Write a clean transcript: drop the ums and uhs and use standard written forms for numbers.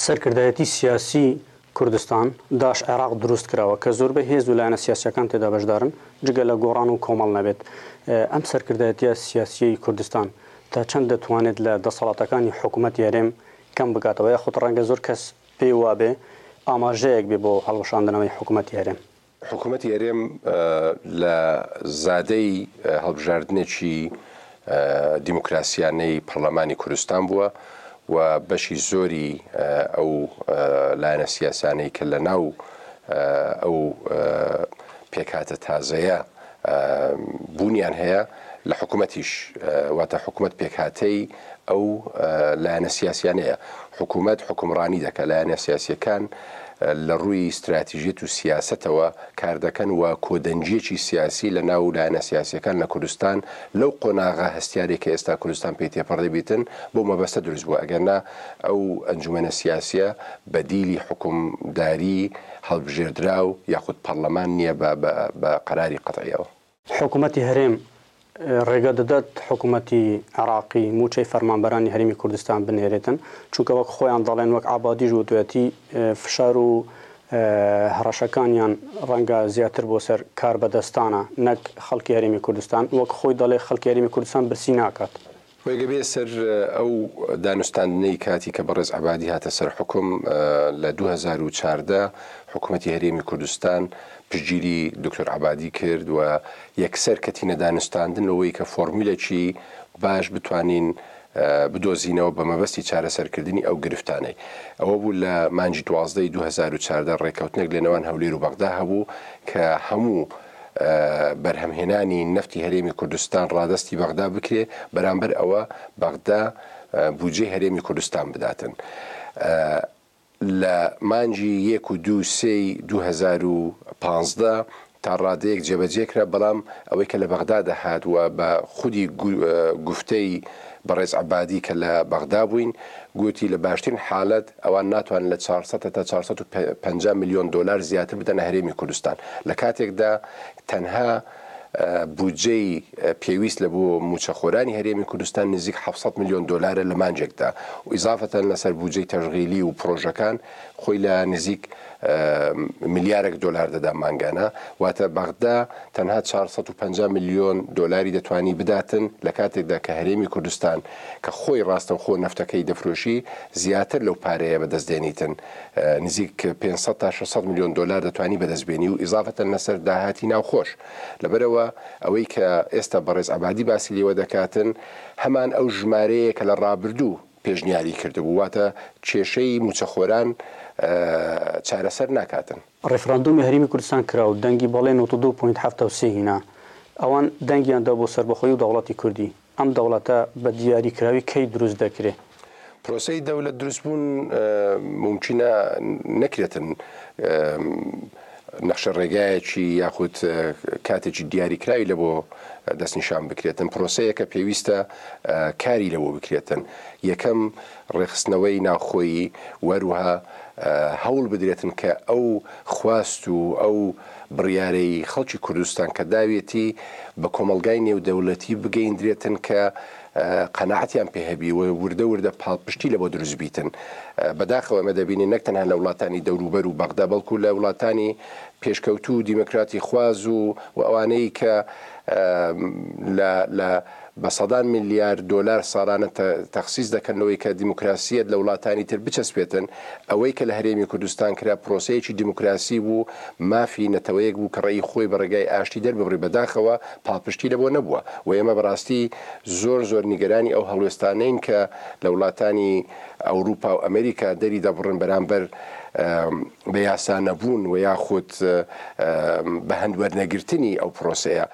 سەرکردایەتی سیاسی کوردستان داش عێراق دروست کراوە کە زۆربەی هێز و لایەنە سیاسیەکان تێدا بەشدارن جگە لە گۆڕان و کۆمەڵ نەبێت. ئەم سەرکردایەتیە سیاسیی کوردستان تا چەند دەتوانێت لە دەسەڵاتەکانی حکوومەتی هەرێم کەم بکاتەوە یاخود ڕەنگە زۆر کەس پێی وابێ ئاماژەیەک بێ بۆ هەڵوەشاندنەوەی حکوومەتی هەرێم. حکوومەتی هەرێم لە زادەی هەڵبژاردنێکی دیموکراسیانەی پەرلەمانی کوردستان بووە و بەشی زۆری ئەو لایەنە سیاسانەی کە لە ناو ئەو پێکهاتە تازەیە بوونیان هەیە لە حکوومەتیش واتە حکوومەت پێکهاتەی ئەو لایەنە سیاسیانەیە. حکوومەت حکومڕانی دەکە لایەنە سیاسیەکان لە ڕووی استراتیژیت و سیاستەوە کار دەکەن و کۆدەنجیەکی سیاسی لە ناو لایەنە سیاسیەکان لە کوردستان لەو قۆناغا هەستیارێک کە ئێستا کوردستان پێی تێپەڕ دەبێتن بۆ مەبەستە دروست بووە ئەگەرنا ئەو ئەنجومەنە سیاسیە بەدیلی حکومداری هەڵبژێردرا و یاخود پەرلەمان نییە بە قەراری قەتعیەوە. حکوومەتی هەرێم ڕێگە دەدات حکوومەتی عێراقی موچەی فەرمانبەرانی هەرێمی کوردستان بنێرێتن چونکە وەک خۆیان دەڵێن وەک عابادیش وتوێتی فشار و هەڕەشەکانیان ڕەنگە زیاتر بۆ سەر کار بەدەستانە نەک خەڵکی هەرێمی کوردستان وەک خۆی دەڵێ خەڵکی هەرێمی کوردستان برسی ناکات. وەگەبێ سەر ئەو دانوستاندنەی کاتی کە بەڕێز عەبادی هاتە سەر حکم لە 2014 حکوومەتی هەرێمی کوردستان پشتگیری دکتۆر عەبادی کرد و یەکسەر کەتینە دانوستاندنەوەی کە فۆرمولێکی باش بتوانین بدۆزینەوە بە مەبەستی چارەسەرکردنی ئەو گرفتانەی. ئەوە بوو لە مانجی 12 2014 ڕێکەوتنێک لە نێوان هەولێر و بەغدا هەبوو کە هەموو بەرهەمهێنانی نەفتی هەرێمی کوردستان ڕادستی بەغدا بکرێ بەرامبەر ئەوە بەغدا بودجەی هەرێمی کوردستان بداتن. لە مانجی 1 و 2 2015 تا ڕادەیەک جێبەجێکرا بەڵام ئەوەی کە لە بەغدا دەهات و بە خودی گفتەی بەڕێز عەبادی کە لە بەغدا بووین گوتی لە باشترین حالەت ئەوان ناتوانن لە 400 تا 450 میلیۆن دلار زیاتر بدەنە هەرێمی کوردستان لە کاتێکدا تەنها بودجەی پێویست لە بۆ موچەخۆرانی هەرێمی کوردستان نزیک 700 میلیۆن دلارە لە مانجێکدا و ئیزافەتەن لەسەر بودجەی تەشغیلی و پرۆژەکان خۆی لە نزیک ملیارێک دلار دەدا مانگانە واتە بەغدا تەنها 450 میلیۆن دلاری دەتوانی بداتن لە کاتێکدا کە هەرێمی کوردستان کە خۆی ڕاستەوخۆ نەفتەکەی دەفرۆشی زیاتر لەو پارەیە بەدەستدێنیتن نزیک 500 تا 600 میلیۆن دلار دەتوانی بەدەستبێنی و ئیزافەتەن لەسەر داهاتی ناوخۆش. لەبەرەوە ئەوەی کە ئێستا بەڕێز عەبادی باسی لێوە دەکاتن هەمان ئەو ژمارەیە کە لە ڕابردوو پێشنیاری کردبوو واتە کێشەی موچەخۆران چارەسەر ناکاتن. ڕێفراندۆمی هەرێمی کوردستان کرا و دەنگی بەڵێ 92.73 هینا ئەوان دەنگیاندا بۆ سەربەخۆیی و دەوڵەتی کوردی ئەم دەوڵەتە بە دیاریکراوی کەی دروست دەکرێت. پرۆسەی دەوڵەت دروستبوون ممکنە نەکرێتن نەخشە ڕێگایەکی یاخود کاتێکی دیاریکراوی لە بۆ دەستنیشان بکرێتن پرۆسەیە کە پێویستە کاری لەوە بکرێتن. یەکەم ڕێخستنەوەی ناوخۆیی وەروها هەوڵ بدرێتن کە ئەو خواست و ئەو بڕیارەی خەڵکی کوردستان کە داوێتی بە کۆمەلگای نێودەوڵەتی بگەیندرێتن کە قەناعەتیان پێ هەبی و وردە وردە پاڵپشتی لە بۆ دروست بیتن. بەداخەوە ئەمە دەبینین نەک تەنها لە وڵاتانی دەوروبەر و بەغدا بەڵکو لە وڵاتانی پێشکەوتو و دیموکراتی خواز و ئەوانەی کە لە بە سەدان میلیارد دلار ساڵانە تەخسیس دەکەنەوەی کە دیموکراسیەت لە وڵاتانی تر بچەسپێتن ئەوەی کە لە هەرێمی کوردستان کرا پرۆسەیەکی دیموکراسی بوو مافی نەتەوەیەک بوو کە ڕێی خۆی بە ڕێگای ئاشتی دەرببڕی بەداخەوە پاڵپشتی لەبۆ نەبووە و ئێمە بەڕاستی زۆر نیگەرانی ئەو هەڵوێستانەین کە لە وڵاتانی ئەوروپا و ئەمریکا دەری دەبڕن بەرامبەر بە یاسا نەبوون و یاخود بە هەندوەرنەگرتنی ئەو پرۆسەیە.